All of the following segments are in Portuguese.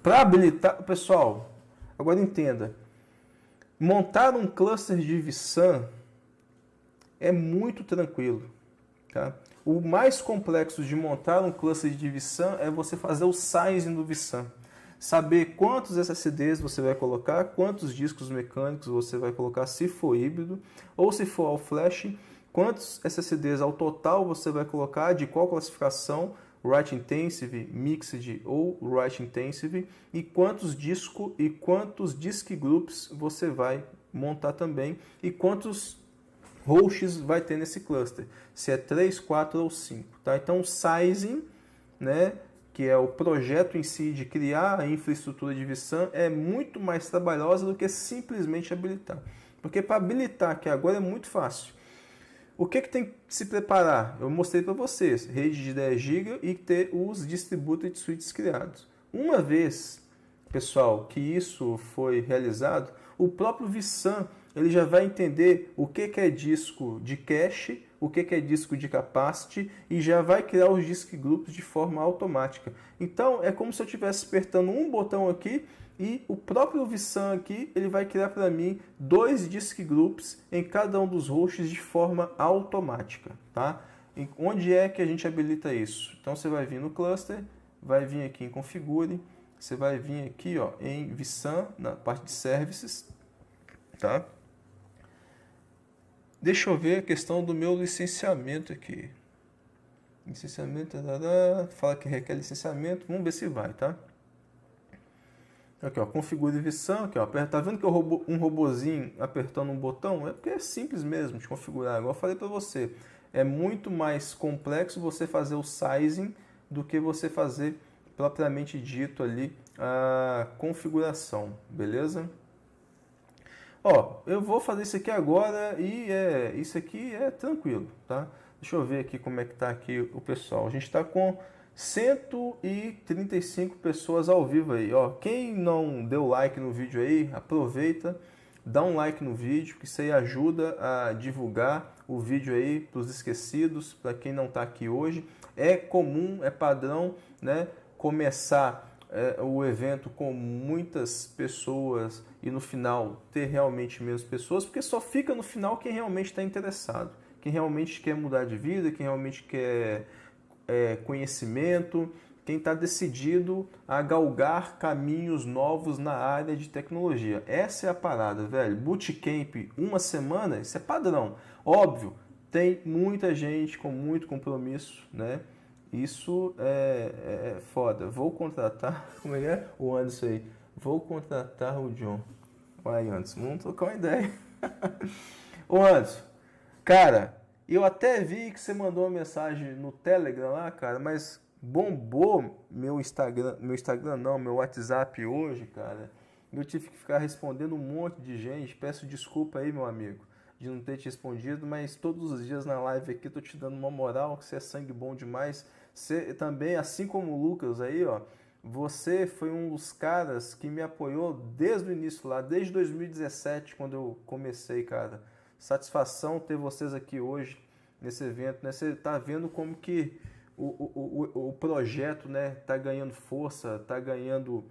Para habilitar, pessoal, agora entenda, montar um cluster de vSAN é muito tranquilo, tá? O mais complexo de montar um cluster de vSAN é você fazer o sizing do vSAN. Saber quantos SSDs você vai colocar, quantos discos mecânicos você vai colocar, se for híbrido, ou se for all flash, quantos SSDs ao total você vai colocar, de qual classificação, Write Intensive, Mixed ou Write Intensive, e quantos discos e quantos disk groups você vai montar também, e quantos hosts vai ter nesse cluster, se é 3, 4 ou 5. Tá? Então o sizing, né, que é o projeto em si de criar a infraestrutura de vSAN, é muito mais trabalhosa do que simplesmente habilitar. Porque para habilitar, que agora é muito fácil, o que tem que se preparar? Eu mostrei para vocês, rede de 10 GB e ter os distributed switches criados. Uma vez, pessoal, que isso foi realizado, o próprio vSAN ele já vai entender o que é disco de cache, o que é disco de capacity e já vai criar os disk groups de forma automática. Então é como se eu estivesse apertando um botão aqui e o próprio vSAN aqui ele vai criar para mim 2 disk groups em cada um dos hosts de forma automática, tá? E onde é que a gente habilita isso? Então você vai vir no cluster, vai vir aqui em configure, você vai vir aqui ó, em vSAN, na parte de services, tá? Deixa eu ver a questão do meu licenciamento aqui. Licenciamento, fala que requer licenciamento, vamos ver se vai, tá? Aqui, ó, configure vSAN, aqui, ó, tá vendo que eu um robozinho apertando um botão? É porque é simples mesmo de configurar, igual eu falei para você. É muito mais complexo você fazer o sizing do que você fazer propriamente dito ali a configuração, beleza? Ó, eu vou fazer isso aqui agora e isso aqui é tranquilo, tá? Deixa eu ver aqui como é que tá aqui o pessoal. A gente está com 135 pessoas ao vivo aí, ó. Quem não deu like no vídeo aí, aproveita, dá um like no vídeo, que isso aí ajuda a divulgar o vídeo aí para os esquecidos, para quem não está aqui hoje. É comum, é padrão, né? Começar o evento com muitas pessoas e no final ter realmente menos pessoas, porque só fica no final quem realmente está interessado, quem realmente quer mudar de vida, quem realmente quer conhecimento, quem está decidido a galgar caminhos novos na área de tecnologia. Essa é a parada, velho. Bootcamp, uma semana, isso é padrão. Óbvio, tem muita gente com muito compromisso, né? Isso é foda. Vou contratar, como é? O Anderson aí. Vou contratar o John. Vai, Anderson, vamos trocar uma ideia. Ô, Anderson, cara, eu até vi que você mandou uma mensagem no Telegram lá, cara, mas bombou meu Instagram não, meu WhatsApp hoje, cara. Eu tive que ficar respondendo um monte de gente. Peço desculpa aí, meu amigo, de não ter te respondido, mas todos os dias na live aqui tô te dando uma moral, que você é sangue bom demais. Você também, assim como o Lucas aí, ó, você foi um dos caras que me apoiou desde o início lá, desde 2017, quando eu comecei, cara. Satisfação ter vocês aqui hoje nesse evento, né? Você tá vendo como que o projeto, né, tá ganhando força, tá ganhando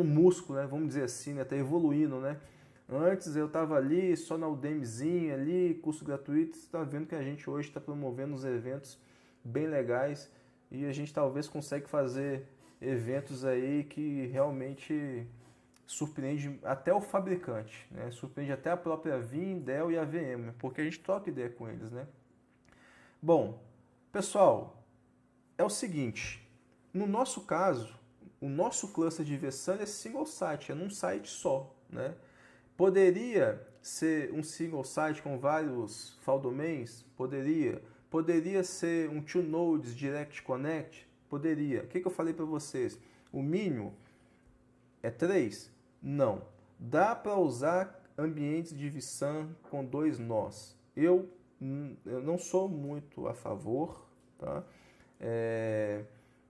músculo, né? Vamos dizer assim, né? Tá evoluindo, né? Antes eu tava ali só na Udemyzinha ali, curso gratuito. Você tá vendo que a gente hoje está promovendo uns eventos bem legais e a gente talvez consiga fazer eventos aí que realmente surpreende até o fabricante, né? Surpreende até a própria VIM, Dell e a VM, porque a gente troca ideia com eles, né? Bom, pessoal, é o seguinte, no nosso caso, o nosso cluster de vSAN é single site, é num site só, né? Poderia ser um single site com vários file domains? Poderia ser um two nodes direct connect? Poderia. O que eu falei para vocês? O mínimo é 3? Não. Dá para usar ambientes de vSAN com 2 nós. Eu não sou muito a favor, tá?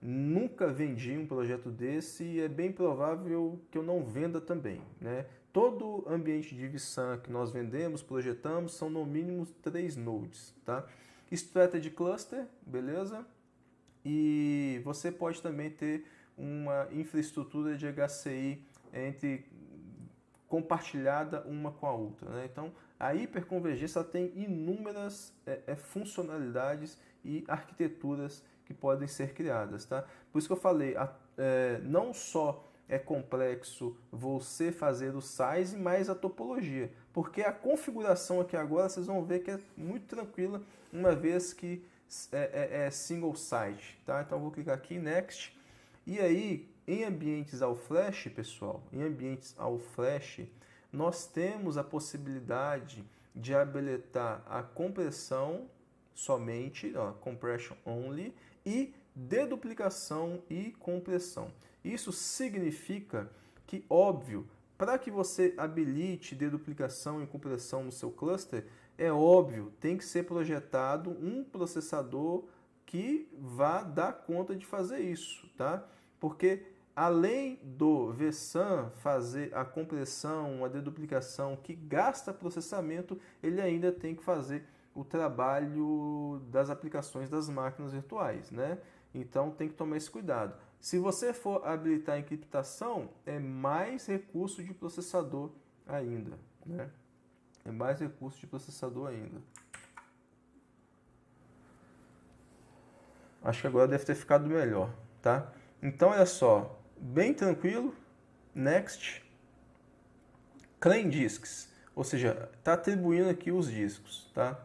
Nunca vendi um projeto desse e é bem provável que eu não venda também, né? Todo ambiente de vSAN que nós vendemos, projetamos, são no mínimo 3 nodes, tá? Strategy Cluster, beleza? E você pode também ter uma infraestrutura de HCI compartilhada uma com a outra, né? Então, a hiperconvergência ela tem inúmeras funcionalidades e arquiteturas que podem ser criadas, tá? Por isso que eu falei, não só é complexo você fazer o size, mas a topologia, porque a configuração aqui agora vocês vão ver que é muito tranquila, uma vez que é single site, tá? Então eu vou clicar aqui, Next, e aí em ambientes all flash, pessoal, em ambientes all flash, nós temos a possibilidade de habilitar a compressão somente, compression only, e deduplicação e compressão. Isso significa que, óbvio, para que você habilite deduplicação e compressão no seu cluster, é óbvio, tem que ser projetado um processador que vá dar conta de fazer isso, tá? Porque além do vSAN fazer a compressão, a deduplicação que gasta processamento, ele ainda tem que fazer o trabalho das aplicações das máquinas virtuais, né? Então tem que tomar esse cuidado. Se você for habilitar a encriptação, é mais recurso de processador ainda, né? É mais recurso de processador ainda. Acho que agora deve ter ficado melhor, tá? Então olha só, bem tranquilo, Next, Claim Disks, ou seja, está atribuindo aqui os discos, tá?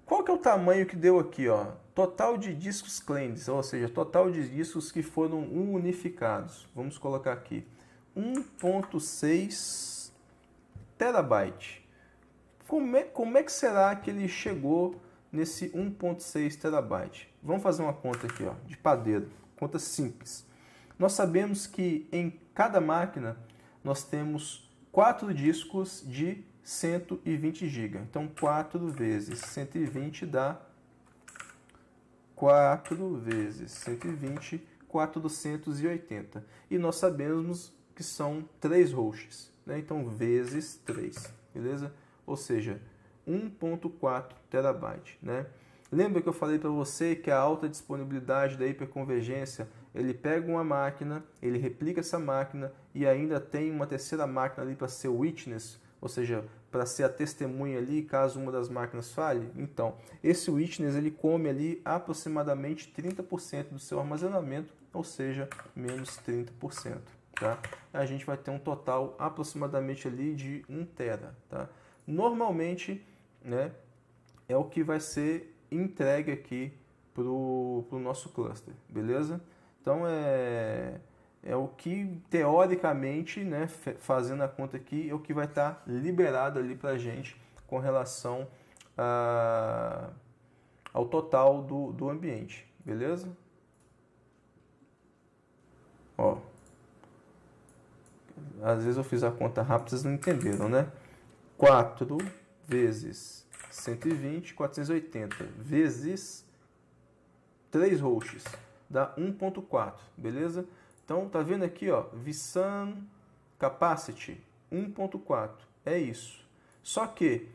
Qual que é o tamanho que deu aqui, ó? Total de discos claimed, ou seja, total de discos que foram unificados. Vamos colocar aqui 1.6 terabyte. Como é que será que ele chegou nesse 1.6 terabyte? Vamos fazer uma conta aqui, ó, de padeiro, conta simples. Nós sabemos que em cada máquina nós temos 4 discos de 120 GB. Então 4 vezes 120 dá 4 vezes 120, 480. E nós sabemos que são 3 hosts, né? Então vezes 3, beleza? Ou seja, 1.4 terabyte, né? Lembra que eu falei para você que a alta disponibilidade da hiperconvergência, ele pega uma máquina, ele replica essa máquina e ainda tem uma terceira máquina ali para ser witness, ou seja, para ser a testemunha ali caso uma das máquinas falhe? Então, esse witness ele come ali aproximadamente 30% do seu armazenamento, ou seja, menos 30%. Tá? A gente vai ter um total aproximadamente ali de 1 tera. Tá? Normalmente, né, é o que vai ser entregue aqui para o nosso cluster, beleza? Então é o que teoricamente, né, fazendo a conta aqui, é o que vai estar liberado ali para a gente com relação ao total do ambiente, beleza? Ó, às vezes eu fiz a conta rápida, vocês não entenderam, né? 4 vezes 120, 480, vezes 3 hosts, dá 1.4, beleza? Então, tá vendo aqui, ó, vSAN Capacity 1.4, é isso. Só que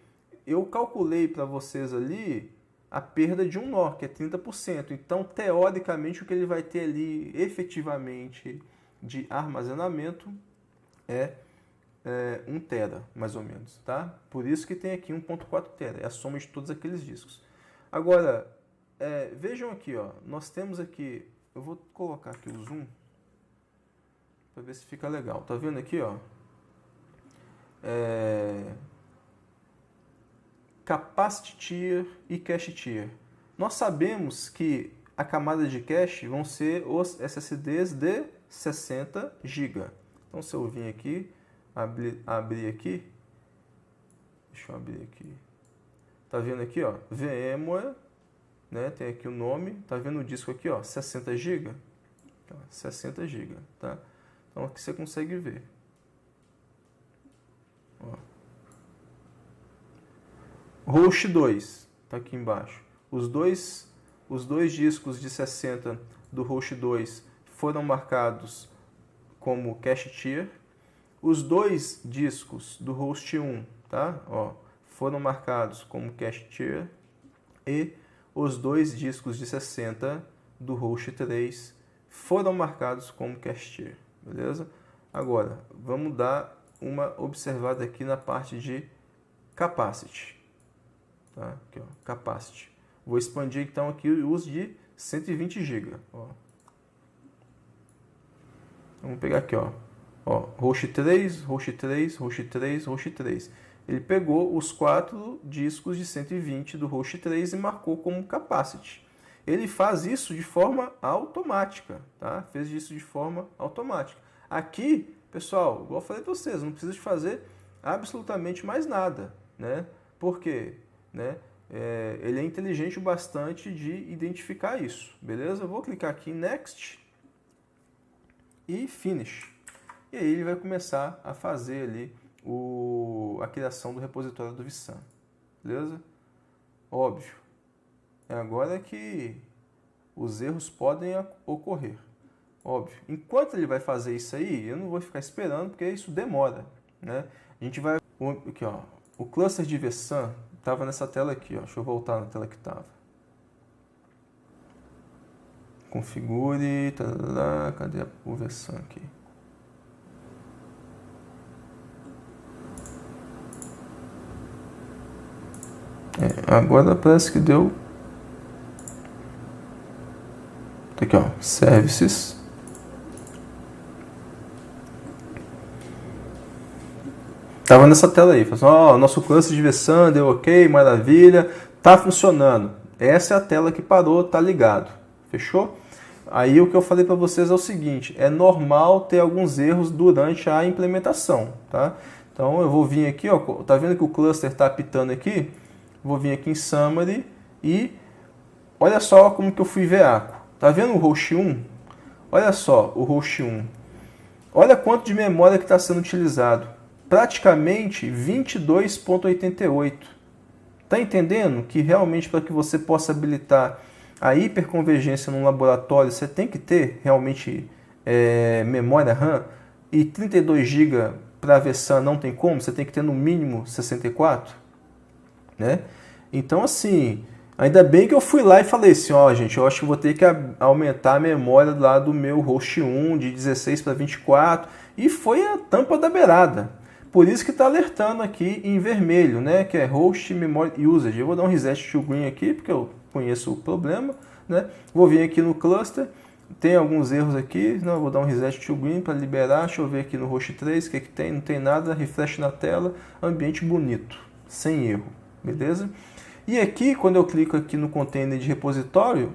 eu calculei para vocês ali a perda de um nó, que é 30%. Então, teoricamente, o que ele vai ter ali efetivamente de armazenamento é 1 tera, mais ou menos, tá? Por isso que tem aqui 1.4 tera, é a soma de todos aqueles discos. Agora, vejam aqui, ó, nós temos aqui, eu vou colocar aqui o zoom para ver se fica legal. Tá vendo aqui, ó? Capacity Tier e Cache Tier. Nós sabemos que a camada de cache vão ser os SSDs de 60 GB. Então, se eu vim aqui, abrir aqui, deixa eu abrir aqui. Tá vendo aqui, ó? VMware, né? Tem aqui o nome. Tá vendo o disco aqui, ó? 60 GB. 60 GB, tá? Então aqui você consegue ver. Ó. Host 2, tá aqui embaixo. Os dois discos de 60 do host 2 foram marcados como cache tier. Os 2 discos do host 1, tá? Ó, foram marcados como cache tier. E os 2 discos de 60 do host 3 foram marcados como cache, beleza? Agora, vamos dar uma observada aqui na parte de capacity. Tá? Aqui, ó, capacity. Vou expandir então aqui o uso de 120 GB. Ó. Vamos pegar aqui, ó. Host 3, host 3, host 3, host 3. Ele pegou os 4 discos de 120 do host 3 e marcou como capacity. Ele faz isso de forma automática, tá? Fez isso de forma automática. Aqui, pessoal, igual eu falei para vocês, não precisa de fazer absolutamente mais nada, né? Por quê? Né? Ele é inteligente o bastante de identificar isso, beleza? Eu vou clicar aqui em Next e Finish. E aí ele vai começar a fazer ali a criação do repositório do vSAN, beleza? Óbvio, é agora que os erros podem ocorrer, óbvio. Enquanto ele vai fazer isso aí, eu não vou ficar esperando, porque isso demora, né? A gente vai... Aqui, ó, o cluster de vSAN estava nessa tela aqui, ó. Deixa eu voltar na tela que estava. Configure... Tarará, cadê o vSAN aqui? Agora parece que deu... Aqui, ó, Services. Tava nessa tela aí, falou assim, nosso cluster de vSAN deu ok, maravilha, tá funcionando. Essa é a tela que parou, tá ligado. Fechou? Aí o que eu falei para vocês é o seguinte, é normal ter alguns erros durante a implementação, tá? Então eu vou vir aqui, ó, tá vendo que o cluster tá apitando aqui? Vou vir aqui em Summary e olha só como que eu fui ver ACO. Tá vendo o host 1? Olha só o host 1. Olha quanto de memória que está sendo utilizado. Praticamente 22.88. Tá entendendo que realmente para que você possa habilitar a hiperconvergência no laboratório, você tem que ter realmente memória RAM e 32 GB para a vSAN não tem como, você tem que ter no mínimo 64, né? Então assim, ainda bem que eu fui lá e falei assim, gente, eu acho que vou ter que aumentar a memória lá do meu host 1 de 16 para 24 e foi a tampa da beirada. Por isso que está alertando aqui em vermelho, né? Que é Host Memory Usage. Eu vou dar um Reset to Green aqui, porque eu conheço o problema, né? Vou vir aqui no cluster, tem alguns erros aqui, não, vou dar um Reset to Green para liberar. Deixa eu ver aqui no Host 3, o que tem? Não tem nada, refresh na tela, ambiente bonito, sem erro, beleza? E aqui, quando eu clico aqui no container de repositório,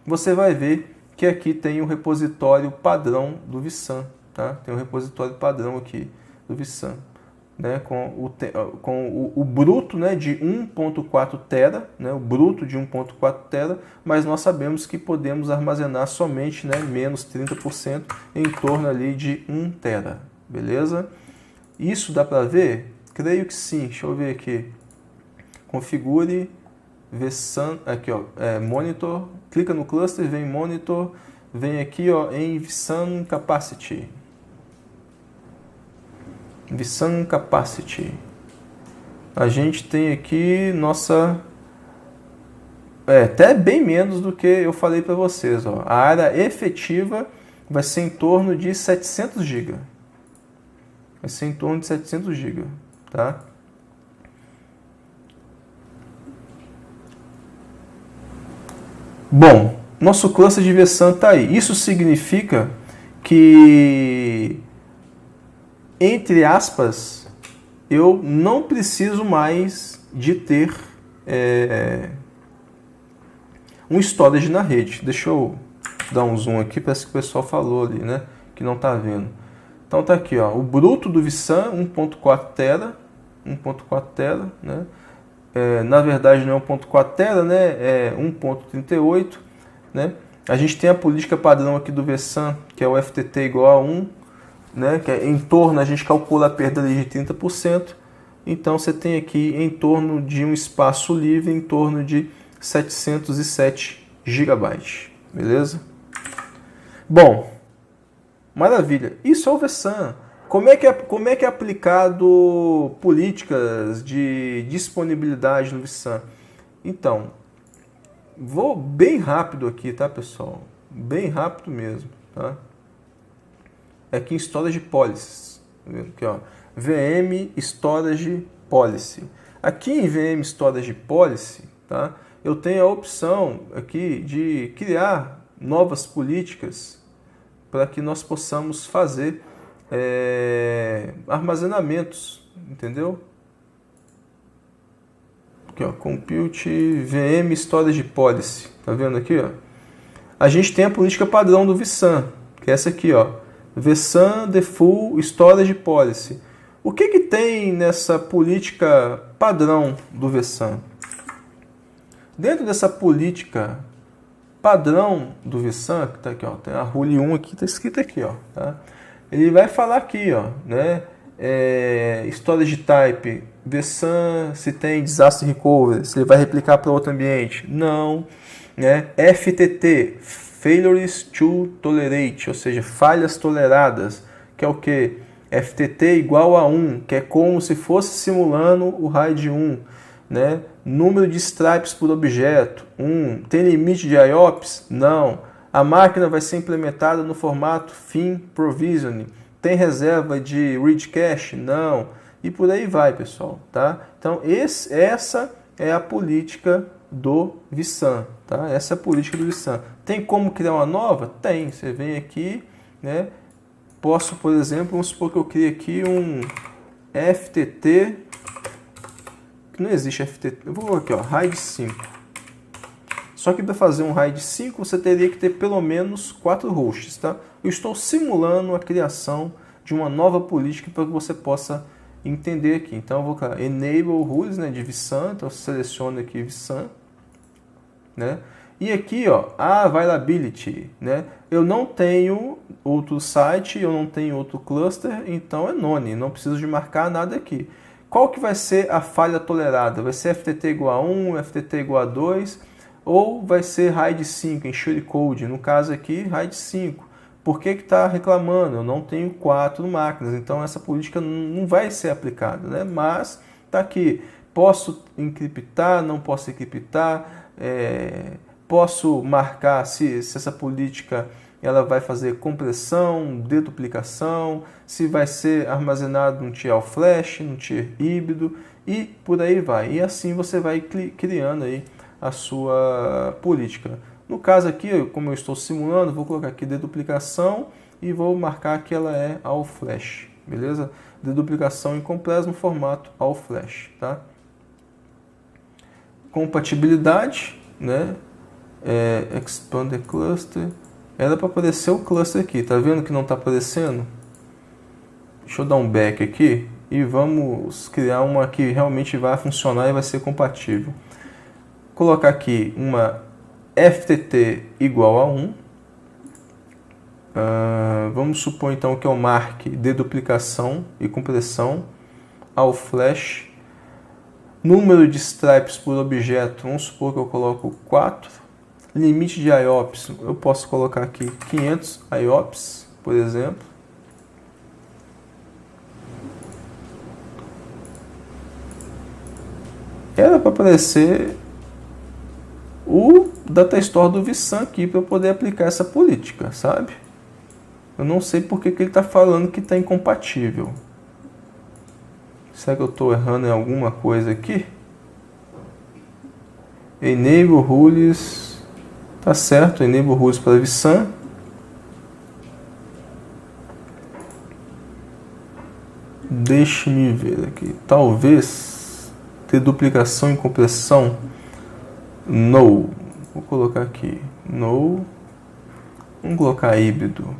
você vai ver que aqui tem o repositório padrão do vSAN, tá? Tem um repositório padrão aqui do vSAN, né? com o bruto, né, de 1.4 tera, né? O bruto de 1.4 tera, mas nós sabemos que podemos armazenar somente, né, menos 30% em torno ali de 1 tera, beleza? Isso dá para ver? Creio que sim. Deixa eu ver aqui. Configure vSAN, aqui, ó, monitor, clica no cluster, vem monitor, vem aqui, ó, em vSAN capacity. vSAN capacity. A gente tem aqui nossa... até bem menos do que eu falei para vocês, ó. A área efetiva vai ser em torno de 700 GB. Vai ser em torno de 700 GB, tá? Bom, nosso cluster de vSAN está aí. Isso significa que, entre aspas, eu não preciso mais de ter um storage na rede. Deixa eu dar um zoom aqui, parece que o pessoal falou ali, né? Que não está vendo. Então tá aqui, ó, o bruto do vSAN, 1.4 tera, 1.4 tera, né? Na verdade não é 1.4 tera, né? É 1.38, né? A gente tem a política padrão aqui do vSAN, que é o FTT igual a 1, né? Que é em torno, a gente calcula a perda ali de 30%. Então você tem aqui em torno de um espaço livre em torno de 707 GB, beleza? Bom, maravilha. Isso é o vSAN. Como é que é aplicado políticas de disponibilidade no vSAN? Então, vou bem rápido aqui, tá, pessoal? bem rápido mesmo, tá? É aqui em Storage Policies, tá vendo aqui, ó, VM Storage Policy. Aqui em VM Storage Policy, tá? Eu tenho a opção aqui de criar novas políticas para que nós possamos fazer armazenamentos, entendeu? Aqui, ó, Compute VM Storage Policy, tá vendo aqui, ó? A gente tem a política padrão do vSAN, que é essa aqui, ó, vSAN Default Storage Policy. O que que tem nessa política padrão do vSAN? Dentro dessa política padrão do vSAN, que tá aqui, ó, tem a Rule 1 aqui, tá escrito aqui, ó, tá? Ele vai falar aqui, ó, né? Storage Type, vSAN, se tem Disaster Recovery, se ele vai replicar para outro ambiente, não, né? FTT, Failures to Tolerate, ou seja, falhas toleradas, que é o que? FTT igual a 1, que é como se fosse simulando o RAID 1, né? Número de stripes por objeto, 1. Tem limite de IOPS? Não. A máquina vai ser implementada no formato FIM Provisioning. Tem reserva de read cache? Não. E por aí vai, pessoal, tá? Então, essa é a política do vSAN, tá? Essa é a política do vSAN. Tem como criar uma nova? Tem. Você vem aqui, né? Posso, por exemplo, vamos supor que eu crie aqui um FTT, que não existe FTT, eu vou colocar aqui, ó, RAID 5. Só que para fazer um RAID 5, você teria que ter pelo menos 4 hosts, tá? Eu estou simulando a criação de uma nova política para que você possa entender aqui. Então, eu vou colocar Enable Rules, né, de vSAN, então eu seleciono aqui vSAN, né? E aqui, ó, a Availability, né? Eu não tenho outro site, eu não tenho outro cluster, então é none, não preciso de marcar nada aqui. Qual que vai ser a falha tolerada? Vai ser FTT igual a 1, FTT igual a 2, ou vai ser RAID 5, Ensure Code, no caso aqui, RAID 5. Por que está reclamando? Eu não tenho 4 máquinas, então essa política não vai ser aplicada, né? Mas está aqui, posso encriptar, não posso encriptar, posso marcar se essa política ela vai fazer compressão, deduplicação, se vai ser armazenado num tier all-flash, num tier híbrido e por aí vai. E assim você vai criando aí a sua política. No caso aqui, como eu estou simulando, vou colocar aqui deduplicação e vou marcar que ela é all-flash, beleza? Deduplicação incompleta no formato all-flash, tá? Compatibilidade, né? Expander cluster, era para aparecer o cluster aqui, tá vendo que não está aparecendo? Deixa eu dar um back aqui e vamos criar uma que realmente vai funcionar e vai ser compatível. Colocar aqui uma FTT igual a 1, vamos supor então que eu marque deduplicação e compressão ao flash, número de stripes por objeto, vamos supor que eu coloco 4, limite de IOPS, eu posso colocar aqui 500 IOPS, por exemplo. Era para aparecer o data store do vSAN aqui para eu poder aplicar essa política, sabe? Eu não sei porque que ele está falando que está incompatível. Será que eu estou errando em alguma coisa aqui? Enable rules. Tá certo, Enable rules para vSAN. Deixe-me ver aqui. Talvez ter duplicação e compressão. No. Vou colocar aqui. No. Vamos colocar híbrido.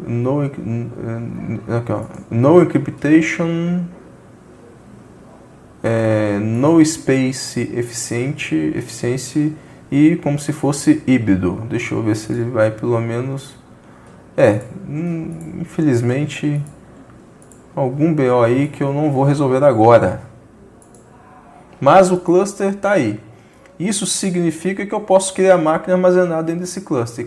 No, aqui, ó. No encryptation. No space eficiência e como se fosse híbrido. Deixa eu ver se ele vai pelo menos. Infelizmente algum BO aí que eu não vou resolver agora. Mas o cluster está aí. Isso significa que eu posso criar a máquina armazenada dentro desse cluster.